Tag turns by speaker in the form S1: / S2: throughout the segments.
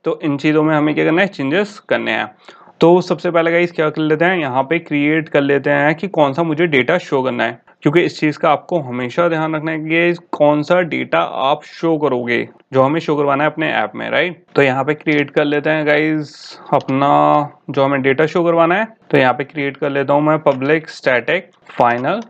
S1: तो इन चीज़ों में हमें क्या करना है, चेंजेस करने हैं। तो सबसे पहले गाइस क्या कर लेते हैं, यहाँ पे क्रिएट कर लेते हैं कि कौन सा मुझे डेटा शो करना है, क्योंकि इस चीज़ का आपको हमेशा ध्यान रखना है कि कौन सा डेटा आप शो करोगे, जो हमें शो करवाना है अपने ऐप में, राइट। तो यहाँ पे क्रिएट कर लेते हैं गाइस अपना जो हमें डेटा शो करवाना है। तो यहाँ पे क्रिएट कर लेता हूँ मैं पब्लिक स्टैटिक फाइनल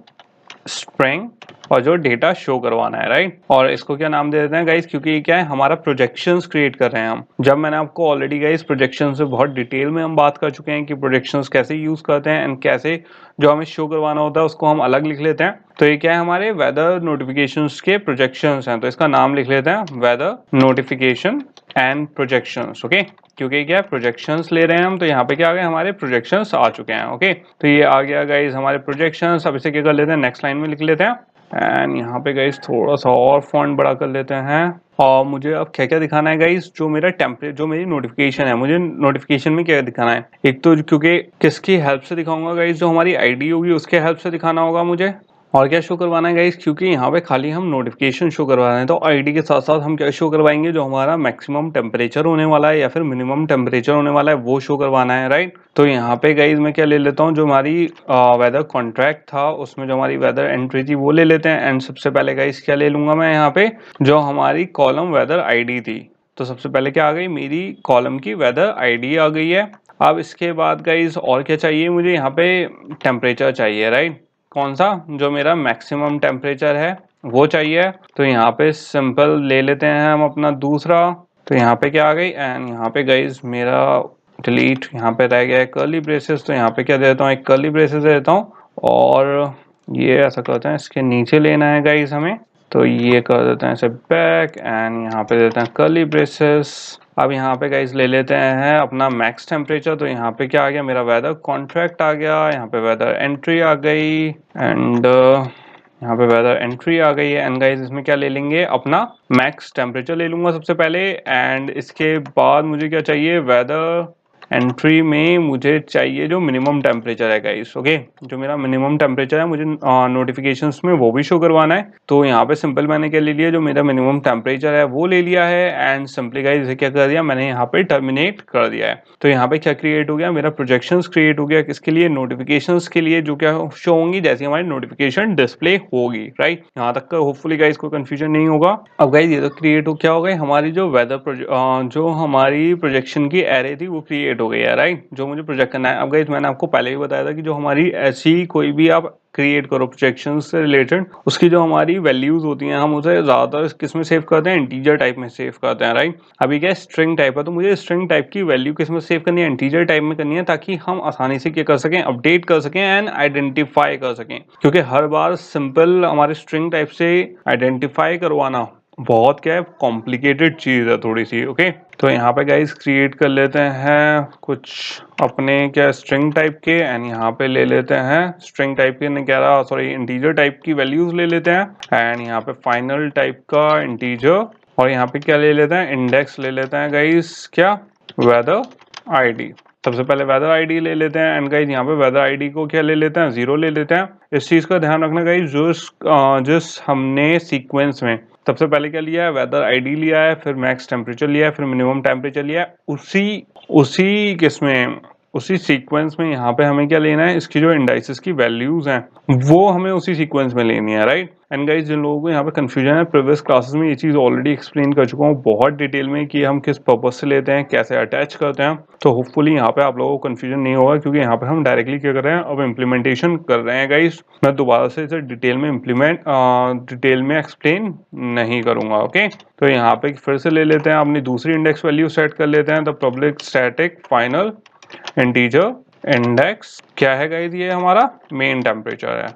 S1: स्ट्रिंग और जो डेटा शो करवाना है, राइट। और इसको क्या नाम दे देते हैं गाइस, क्योंकि ये क्या है, हमारा प्रोजेक्शंस क्रिएट कर रहे हैं हम। जब मैंने आपको ऑलरेडी गाइस प्रोजेक्शन से बहुत डिटेल में हम बात कर चुके हैं कि प्रोजेक्शंस कैसे यूज करते हैं एंड कैसे जो हमें शो करवाना होता है उसको हम अलग लिख लेते हैं। तो ये क्या है, हमारे वेदर नोटिफिकेशंस के प्रोजेक्शंस हैं, तो इसका नाम लिख लेते हैं weather notification and projections, okay. क्योंकि क्या प्रोजेक्शंस ले रहे हैं हम, तो यहाँ पे क्या आ गए, हमारे प्रोजेक्शंस आ चुके हैं, ओके। तो ये आ गया गाइस हमारे प्रोजेक्शंस। अब इसे क्या कर लेते हैं, नेक्स्ट लाइन में लिख लेते हैं एंड यहाँ पे गाइस थोड़ा सा और फॉन्ट बड़ा कर लेते हैं। और मुझे अब क्या क्या दिखाना है गाइस, जो मेरा जो मेरी नोटिफिकेशन है, मुझे नोटिफिकेशन में क्या दिखाना है। एक तो क्योंकि किसकी हेल्प से दिखाऊंगा गाइस, जो हमारी आईडी होगी उसके हेल्प से दिखाना होगा मुझे। और क्या शो करवाना है गाइस, क्योंकि यहाँ पे खाली हम नोटिफिकेशन शो करवा रहे हैं, तो आईडी के साथ साथ हम क्या शो करवाएंगे, जो हमारा मैक्सिमम टेम्परेचर होने वाला है या फिर मिनिमम टेम्परेचर होने वाला है वो शो करवाना है, राइट। तो यहाँ पे गाइस मैं क्या ले लेता हूँ, जो हमारी वेदर कॉन्ट्रैक्ट था उसमें जो हमारी वेदर एंट्री थी वो ले लेते हैं। एंड सबसे पहले गाइस क्या ले लूंगा मैं, यहाँ पे जो हमारी कॉलम वेदर आईडी थी, तो सबसे पहले क्या आ गई, मेरी कॉलम की वेदर आईडी आ गई है। अब इसके बाद गाइस और क्या चाहिए मुझे, यहाँ पे टेम्परेचर चाहिए, राइट। कौन सा, जो मेरा मैक्सिमम टेम्परेचर है वो चाहिए। तो यहाँ पे सिंपल ले लेते हैं हम अपना दूसरा। तो यहाँ पे क्या आ गई, एंड यहाँ पे गाइस मेरा डिलीट, यहाँ पे रह गया है कर्ली ब्रेसेस, तो यहाँ पे क्या देता हूँ, एक कर्ली ब्रेसेस दे देता हूँ। और ये ऐसा करते हैं, इसके नीचे लेना है गाइस हमें, तो ये कर देते हैं इसे बैक एंड यहाँ पे देते हैं कर्ली ब्रेसेस। अब यहाँ पे गाइस ले लेते हैं अपना मैक्स टेम्परेचर। तो यहाँ पे क्या आ गया, मेरा वेदर कॉन्ट्रैक्ट आ गया, यहाँ पे वेदर एंट्री आ गई एंड यहाँ पे वेदर एंट्री आ गई है। एंड गाइस इसमें क्या ले लेंगे, अपना मैक्स टेम्परेचर ले लूंगा सबसे पहले। एंड इसके बाद मुझे क्या चाहिए, वेदर एंट्री में मुझे चाहिए जो मिनिमम टेम्परेचर है गाइस, ओके। जो मेरा मिनिमम टेम्परेचर है मुझे नोटिफिकेशंस में वो भी शो करवाना है। तो यहाँ पे सिंपल मैंने क्या ले लिया, जो मेरा मिनिमम टेम्परेचर है वो ले लिया है। एंड सिंपली गाइस इसे क्या कर दिया, मैंने यहाँ पे टर्मिनेट कर दिया है। तो यहाँ पे क्या क्रिएट हो गया, मेरा प्रोजेक्शंस क्रिएट हो गया, किसके लिए, नोटिफिकेशंस के लिए, जो क्या शो होंगी जैसे हमारी नोटिफिकेशन डिस्प्ले होगी, राइट। यहाँ तक का होपफुली गाइस कोई कंफ्यूजन नहीं होगा। अब गाइस ये तो क्रिएट हो क्या हो गई, हमारी जो वेदर जो हमारी प्रोजेक्शन की एरे थी वो क्रिएट हो गई है, राइट, जो मुझे प्रोजेक्ट करना है। अब गाइस मैंने आपको पहले भी बताया था कि जो हमारी ऐसी कोई भी आप क्रिएट करो प्रोजेक्शन से रिलेटेड, उसकी जो हमारी वैल्यूज होती हैं हम उसे ज्यादातर किस में सेव करते हैं, इंटीजर टाइप में सेव करते हैं, राइट। अभी क्या स्ट्रिंग टाइप है, तो मुझे स्ट्रिंग टाइप की वैल्यू किस में सेव करनी है, इंटीजर टाइप में करनी है, ताकि हम आसानी से क्या कर सकें, अपडेट कर सकें एंड आइडेंटिफाई कर सकें। क्योंकि हर बार सिंपल हमारे स्ट्रिंग टाइप से आइडेंटिफाई करवाना बहुत क्या है, कॉम्प्लिकेटेड चीज है थोड़ी सी, ओके। तो यहाँ पे गाइस क्रिएट कर लेते हैं कुछ अपने क्या स्ट्रिंग टाइप के, एंड यहाँ पे ले लेते हैं स्ट्रिंग टाइप के, नहीं कह रहा सॉरी, इंटीजर टाइप की वैल्यूज ले लेते हैं। एंड यहाँ पे फाइनल टाइप का इंटीजर, और यहाँ पे क्या ले लेते हैं, इंडेक्स ले लेते हैं गाइस, क्या, वेदर आईडी। सबसे पहले वेदर आईडी ले लेते हैं। एंड गाइस यहाँ पे वेदर आईडी को क्या ले लेते हैं, 0 ले लेते हैं। इस चीज का ध्यान रखना गाइस, जिस हमने सीक्वेंस में सबसे पहले क्या लिया है, वेदर आईडी लिया है, फिर मैक्स टेम्परेचर लिया है, फिर मिनिमम टेम्परेचर लिया है, उसी किसमें, उसी सीक्वेंस में यहाँ पे हमें क्या लेना है, इसकी जो इंडाइसेस की वैल्यूज हैं वो हमें उसी सीक्वेंस में लेनी है, राइट। एंड गाइस जिन लोगों को यहाँ पे कंफ्यूजन है, प्रीवियस क्लासेस में ये चीज ऑलरेडी एक्सप्लेन कर चुका हूँ बहुत डिटेल में कि हम किस पर्पज से लेते हैं, कैसे अटैच करते हैं। तो होपफुली यहाँ पे आप लोगों को कंफ्यूजन नहीं होगा, क्योंकि यहाँ पे हम डायरेक्टली क्या कर रहे हैं, अब इम्प्लीमेंटेशन कर रहे हैं गाइस। मैं दोबारा से इसे डिटेल में एक्सप्लेन नहीं करूंगा, ओके। तो यहाँ पे फिर से ले लेते हैं अपनी दूसरी इंडेक्स वैल्यू सेट कर लेते हैं। तो public static final integer index क्या है गाइस, ये हमारा मेन टेम्परेचर है।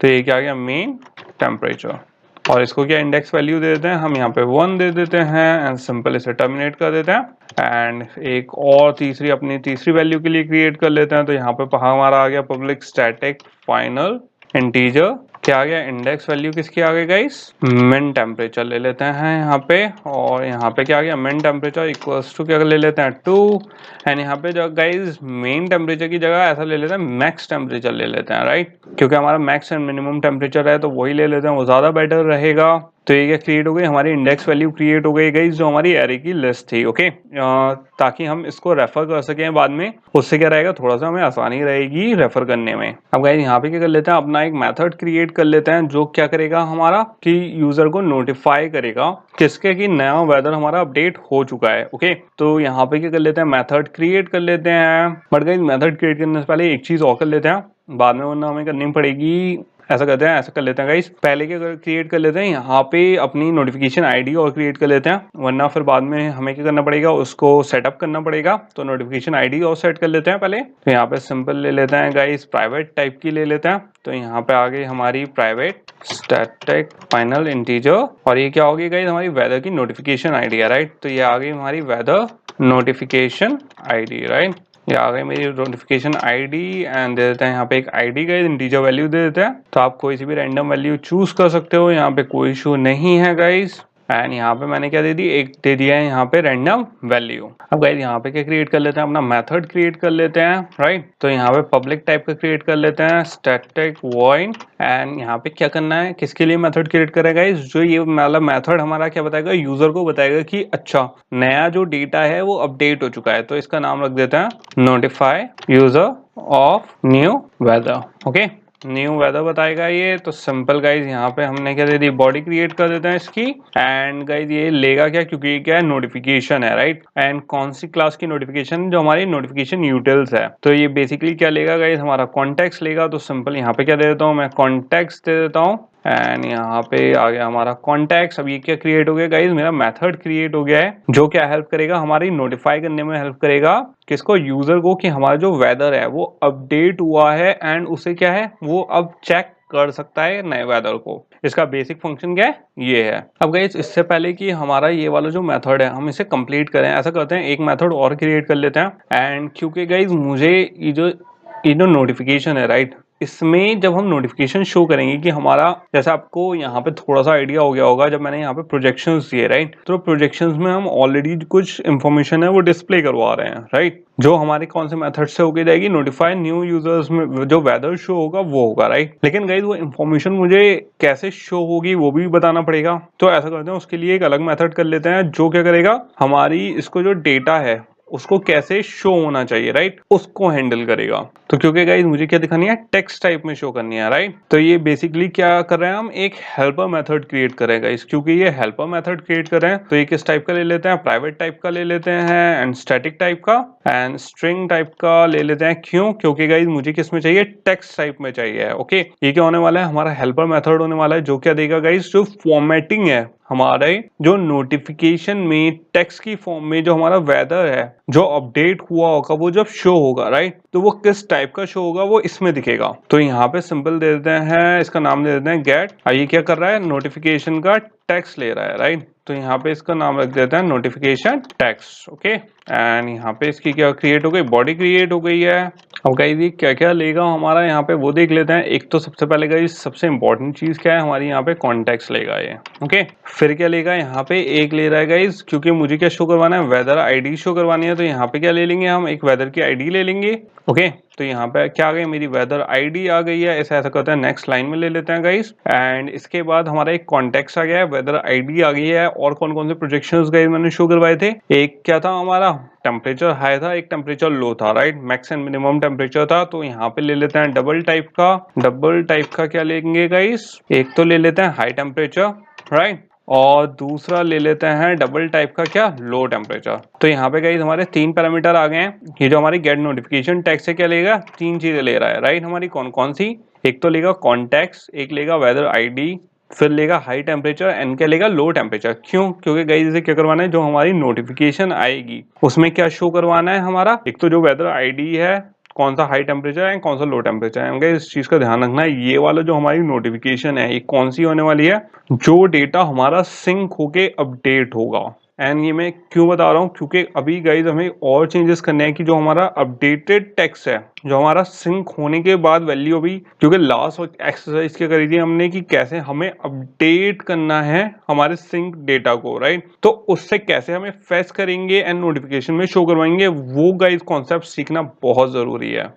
S1: तो ये क्या आ गया, मेन टेम्परेचर। और इसको क्या इंडेक्स वैल्यू दे देते हैं हम, यहाँ पे 1 दे देते हैं एंड सिंपल इसे टर्मिनेट कर देते हैं। एंड एक और अपनी तीसरी वैल्यू के लिए क्रिएट कर लेते हैं। तो यहाँ पे हमारा आ गया पब्लिक स्टैटिक फाइनल इंटीजर, क्या आ गया, इंडेक्स वैल्यू किसकी आ गई गाइस, मिन टेम्परेचर ले लेते हैं यहाँ पे। और यहाँ पे क्या आ गया, मिन टेम्परेचर इक्वल्स टू क्या ले लेते हैं 2। एंड यहाँ पे जो गाइस मेन टेम्परेचर की जगह ऐसा ले लेते हैं, मैक्स टेम्परेचर ले लेते हैं, राइट। क्योंकि हमारा मैक्स एंड मिनिमम टेम्परेचर है तो वही ले लेते हैं, वो ज्यादा बेटर रहेगा। तो तो ये क्या क्रिएट हो गई, हमारी इंडेक्स वैल्यू क्रिएट हो गई गाइस, जो हमारी एरे की लिस्ट थी। ओके, ताकि हम इसको रेफर कर सकें बाद में, उससे क्या रहेगा, थोड़ा सा हमें आसानी रहेगी रेफर करने में। अब गाइस यहाँ पे क्या कर लेते हैं, अपना एक मेथड क्रिएट कर लेते हैं जो क्या करेगा हमारा कि यूजर को नोटिफाई करेगा किसके कि नया वेदर हमारा अपडेट हो चुका है। ओके, तो यहाँ पे क्या कर लेते हैं, मेथड क्रिएट कर लेते हैं। बट गाइस मेथड क्रिएट करने से पहले एक चीज और कर लेते हैं, बाद में वरना हमें करनी पड़ेगी। ऐसा करते हैं, ऐसा कर लेते हैं गाइस, पहले क्या क्रिएट कर लेते हैं, यहाँ पे अपनी नोटिफिकेशन आईडी और क्रिएट कर लेते हैं, वरना फिर बाद में हमें क्या करना पड़ेगा, उसको सेटअप करना पड़ेगा। तो नोटिफिकेशन आईडी और सेट कर लेते हैं पहले। तो यहाँ पे सिंपल ले लेते हैं गाइस, प्राइवेट टाइप की ले लेते हैं। तो यहाँ पे आ गई हमारी प्राइवेट स्टैटिक फाइनल इंटीजर, और ये क्या होगी गाइस, हमारी वेदर की नोटिफिकेशन आईडी है, राइट। तो ये आ गई हमारी वेदर नोटिफिकेशन आईडी, राइट। ये आ गई मेरी नोटिफिकेशन आईडी, एंड दे देते हैं यहाँ पे एक आईडी गाइस, इंटीजर वैल्यू दे देते हैं। तो आप कोई सी भी रैंडम वैल्यू चूज कर सकते हो, यहाँ पे कोई इशू नहीं है गाइस। एंड यहाँ पे मैंने क्या दे दी, एक दे दिया है यहाँ पे रैंडम वैल्यू। अब गाइस यहाँ पे क्या क्रिएट कर लेते हैं, अपना मेथड क्रिएट कर लेते हैं, राइट। तो यहाँ पे पब्लिक टाइप का क्रिएट कर लेते हैं, स्टैटिक वॉइड। एंड यहाँ पे क्या करना है, किसके लिए मेथड क्रिएट करेगा गाइस, जो ये मतलब मेथड हमारा क्या बताएगा, यूजर को बताएगा कि अच्छा नया जो डेटा है वो अपडेट हो चुका है। तो इसका नाम रख देते हैं notify user of new weather. Okay, new weather बताएगा ये। तो सिंपल गाइज यहाँ पे हमने क्या दे दी, बॉडी क्रिएट कर देते हैं इसकी। एंड गाइज ये लेगा क्या, क्योंकि ये क्या है, नोटिफिकेशन है, राइट। एंड कौन सी क्लास की नोटिफिकेशन, जो हमारी नोटिफिकेशन यूटिल्स है। तो ये बेसिकली क्या लेगा गाइज, हमारा कॉन्टेक्स्ट लेगा। तो सिंपल यहाँ पे क्या दे देता हूँ मैं, कॉन्टेक्स्ट दे देता हूँ। एंड यहाँ पे आ गया हमारा कॉन्टेक्ट। अब ये क्या क्रिएट हो गया गाइज, मेरा मेथड क्रिएट हो गया है, जो क्या हेल्प करेगा, हमारी नोटिफाई करने में हेल्प करेगा किसको, यूजर को, कि हमारा जो वेदर है वो अपडेट हुआ है। एंड उसे क्या है, वो अब चेक कर सकता है नए वेदर को। इसका बेसिक फंक्शन क्या है, ये है। अब गाइज इससे पहले कि हमारा ये वाला जो मेथड है हम इसे कंप्लीट करें, ऐसा करते हैं, एक मेथड और क्रिएट कर लेते हैं। एंड क्योंकि गाइज मुझे ये जो नोटिफिकेशन है, राइट, इसमें जब हम नोटिफिकेशन शो करेंगे कि हमारा, जैसे आपको यहाँ पे थोड़ा सा आइडिया हो गया होगा, जब मैंने यहाँ पे प्रोजेक्शंस दिए, राइट। तो प्रोजेक्शंस में हम ऑलरेडी कुछ इंफॉर्मेशन है वो डिस्प्ले करवा रहे हैं, राइट, जो हमारे कौन से मेथड से होके जाएगी, नोटिफाई न्यू यूजर्स में जो वेदर शो होगा वो होगा, राइट। लेकिन गाइज वो इन्फॉर्मेशन मुझे कैसे शो होगी वो भी बताना पड़ेगा। तो ऐसा करते हैं, उसके लिए एक अलग मेथड कर लेते हैं, जो क्या करेगा, हमारी इसको जो डेटा है उसको कैसे शो होना चाहिए, राइट, उसको हैंडल करेगा। तो क्योंकि गाइस मुझे क्या दिखानी है, टेक्स्ट टाइप में शो करनी है, राइट। तो ये बेसिकली क्या कर रहे हैं, हम एक हेल्पर मेथड क्रिएट कर रहे हैं गाइस। क्योंकि ये हेल्पर मेथड क्रिएट कर रहे हैं, तो ये किस टाइप का ले लेते हैं, प्राइवेट टाइप का ले लेते हैं, एंड स्टैटिक टाइप का, एंड स्ट्रिंग टाइप का ले लेते हैं। क्यों, क्योंकि गाइस मुझे किस में चाहिए, टेक्स्ट टाइप में चाहिए। ओके, ये क्या होने वाला है, हमारा हेल्पर मेथड होने वाला है, जो क्या देगा गाइस, जो फॉर्मेटिंग है हमारे जो नोटिफिकेशन में टेक्स्ट की फॉर्म में जो हमारा वेदर है जो अपडेट हुआ होगा, वो जब शो होगा, राइट, तो वो किस टाइप का शो होगा वो इसमें दिखेगा। तो यहाँ पे सिंपल दे देते हैं, इसका नाम दे देते हैं गेट। ये क्या कर रहा है, नोटिफिकेशन का टेक्स्ट ले रहा है, राइट। तो यहाँ पे इसका नाम रख देते हैं नोटिफिकेशन टेक्स्ट। ओके, एंड यहाँ पे इसकी क्या क्रिएट हो गई, बॉडी क्रिएट हो गई है। अब गाइस ये क्या क्या लेगा हमारा, यहाँ पे वो देख लेते हैं। एक तो सबसे पहले गाइस सबसे इंपॉर्टेंट चीज क्या है हमारी, यहाँ पे कॉन्टेक्स्ट लेगा ये। ओके, फिर क्या लेगा, यहाँ पे एक ले रहा है गाइस, क्योंकि मुझे क्या शो करवाना है, वेदर आईडी शो करवानी है। तो यहाँ पे क्या ले लेंगे, हम एक वेदर की आईडी ले लेंगे। ओके, तो यहाँ पे क्या आ गई, मेरी वेदर आईडी आ गई है। ऐसा करते हैं, नेक्स्ट लाइन में ले लेते हैं गाइस। एंड इसके बाद हमारा एक कॉन्टेक्स्ट आ गया है, वेदर आईडी आ गई है, और कौन कौन से प्रोजेक्शंस गाइस मैंने शो करवाए थे। एक क्या था हमारा, टेम्परेचर हाई था, एक टेम्परेचर लो था, right, max and minimum temperature था। तो यहाँ पे ले लेते हैं डबल टाइप का। डबल टाइप का क्या लेंगे गाइस, एक तो ले लेते हैं हाई टेम्परेचर, राइट, और दूसरा ले लेते हैं डबल टाइप का क्या, लो टेम्परेचर। तो यहाँ पे गाइस हमारे 3 पैरामीटर आ गए हैं। ये जो हमारी गेट नोटिफिकेशन टेक्स्ट से क्या लेगा, 3 चीजें ले रहा है, राइट। हमारी कौन कौन सी, एक तो लेगा कॉन्टेक्स्ट, एक लेगा वेदर आईडी, फिर लेगा हाई टेम्परेचर, एंड क्या लेगा, लो टेम्परेचर। क्यों, क्योंकि गाइस इसे क्या करवाना है, जो हमारी नोटिफिकेशन आएगी उसमें क्या शो करवाना है हमारा, एक तो जो वेदर आईडी है, कौन सा हाई टेम्परेचर है, कौन सा लो टेम्परेचर है। इस चीज का ध्यान रखना है, ये वाला जो हमारी नोटिफिकेशन है ये कौन सी होने वाली है, जो डेटा हमारा सिंक होके अपडेट होगा। एंड ये मैं क्यों बता रहा हूँ, क्योंकि अभी गाइज हमें और चेंजेस करने हैं कि जो हमारा अपडेटेड टेक्स्ट है, जो हमारा सिंक होने के बाद वैल्यू अभी, क्योंकि लास्ट वक्त एक्सरसाइज क्या करी थी हमने कि कैसे हमें अपडेट करना है हमारे सिंक डेटा को, राइट। तो उससे कैसे हमें फेच करेंगे एंड नोटिफिकेशन में शो करवाएंगे, वो गाइज कॉन्सेप्ट सीखना बहुत जरूरी है।